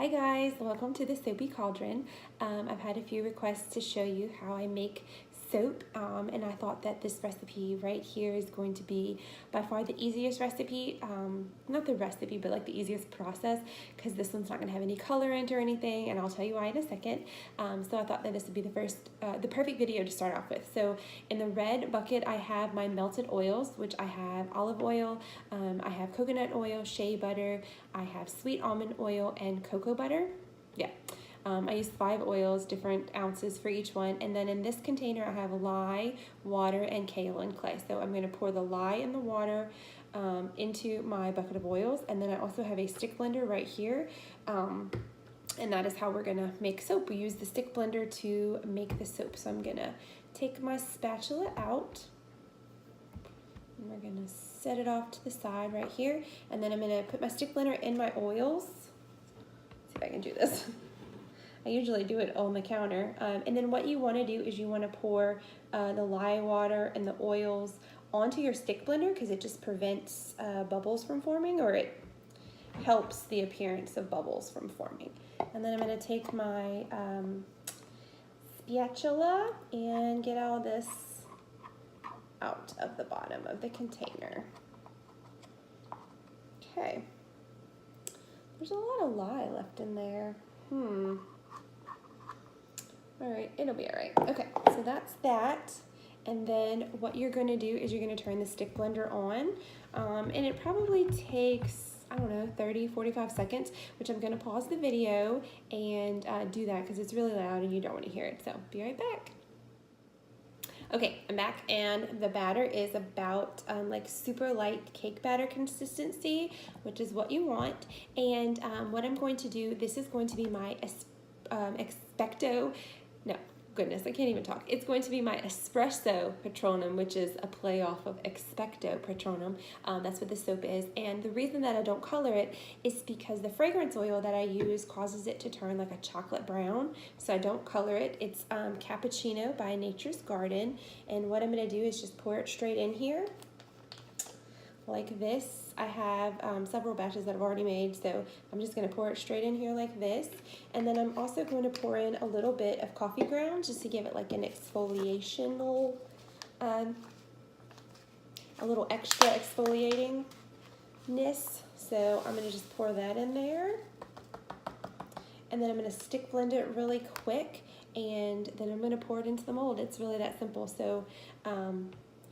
Hi guys, welcome to the Soapy Cauldron. I've had a few requests to show you how I make soap, and I thought that this recipe right here is going to be by far the easiest recipe, not the recipe, but like the easiest process, because this one's not going to have any colorant or anything, and I'll tell you why in a second. So I thought that this would be the perfect video to start off with. So in the red bucket I have my melted oils, which I have olive oil, I have coconut oil, shea butter, I have sweet almond oil, and cocoa butter. Yeah. I use 5 oils, different ounces for each one. And then in this container, I have lye, water, and kaolin clay. So I'm going to pour the lye and the water into my bucket of oils. And then I also have a stick blender right here. And that is how we're going to make soap. We use the stick blender to make the soap. So I'm going to take my spatula out. And we're going to set it off to the side right here. And then I'm going to put my stick blender in my oils. Let's see if I can do this. I usually do it on the counter. And then what you want to do is you want to pour the lye water and the oils onto your stick blender, because it just prevents bubbles from forming, or it helps the appearance of bubbles from forming. And then I'm going to take my spatula and get all this out of the bottom of the container. Okay. There's a lot of lye left in there. All right, it'll be all right. Okay, so that's that. And then what you're gonna do is you're gonna turn the stick blender on. And it probably takes, I don't know, 30, 45 seconds, which I'm gonna pause the video and do that because it's really loud and you don't wanna hear it. So be right back. Okay, I'm back, and the batter is about like super light cake batter consistency, which is what you want. And what I'm going to do, this is going to be my goodness, I can't even talk. It's going to be my Espresso Patronum, which is a play off of Expecto Patronum. That's what the soap is. And the reason that I don't color it is because the fragrance oil that I use causes it to turn like a chocolate brown. So I don't color it. It's Cappuccino by Nature's Garden. And what I'm going to do is just pour it straight in here like this. I have several batches that I've already made, so I'm just going to pour it straight in here like this. And then I'm also going to pour in a little bit of coffee grounds just to give it like an exfoliational, a little extra exfoliatingness. So I'm going to just pour that in there. And then I'm going to stick blend it really quick, and then I'm going to pour it into the mold. It's really that simple. So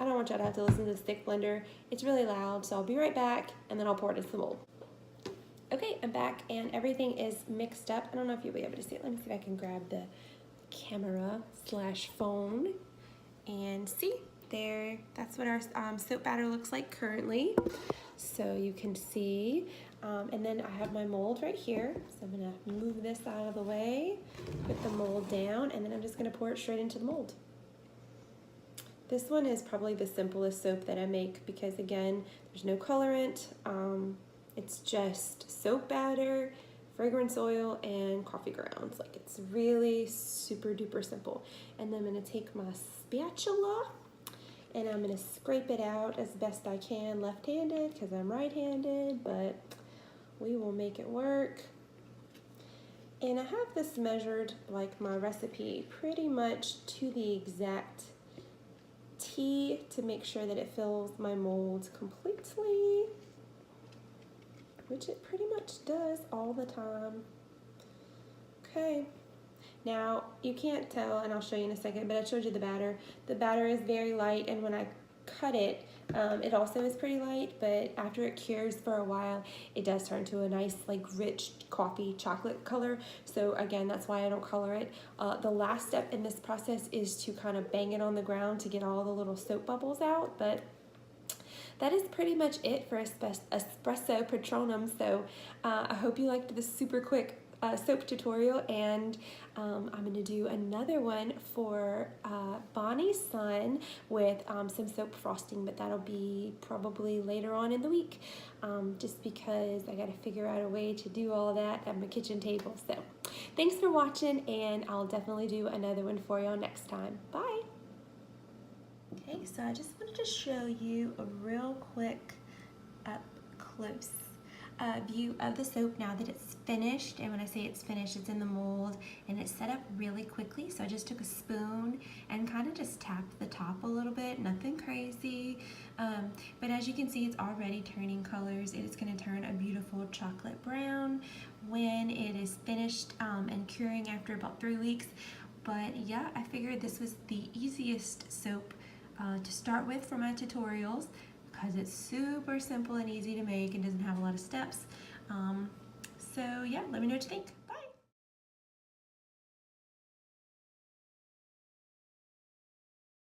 I don't want y'all to have to listen to the stick blender. It's really loud, so I'll be right back, and then I'll pour it into the mold. Okay, I'm back, and everything is mixed up. I don't know if you'll be able to see it. Let me see if I can grab the camera/phone and see. There, that's what our soap batter looks like currently. So you can see, and then I have my mold right here. So I'm gonna move this out of the way, put the mold down, and then I'm just gonna pour it straight into the mold. This one is probably the simplest soap that I make because, again, there's no colorant. It's just soap batter, fragrance oil, and coffee grounds. Like, it's really super duper simple. And then I'm gonna take my spatula and I'm gonna scrape it out as best I can left-handed because I'm right-handed, but we will make it work. And I have this measured, like my recipe, pretty much to the exact T to make sure that it fills my mold completely, which it pretty much does all the time. Okay, now you can't tell, and I'll show you in a second, but I showed you the batter. The batter is very light, and when I cut it, it also is pretty light, but after it cures for a while, it does turn to a nice, like, rich coffee chocolate color. So again, that's why I don't color it. The last step in this process is to kind of bang it on the ground to get all the little soap bubbles out, but that is pretty much it for Espresso Patronum. So I hope you liked this super quick soap tutorial, and I'm going to do another one for Bonnie's son with some soap frosting, but that'll be probably later on in the week, just because I got to figure out a way to do all that at my kitchen table. So thanks for watching, and I'll definitely do another one for y'all next time. Bye! Okay, so I just wanted to show you a real quick up close view of the soap now that it's finished. And when I say it's finished, it's in the mold and it's set up really quickly. So I just took a spoon and kind of just tapped the top a little bit, nothing crazy. But as you can see, it's already turning colors. It is going to turn a beautiful chocolate brown when it is finished and curing after about 3 weeks. But yeah, I figured this was the easiest soap to start with for my tutorials because it's super simple and easy to make and doesn't have a lot of steps. So yeah, let me know what you think.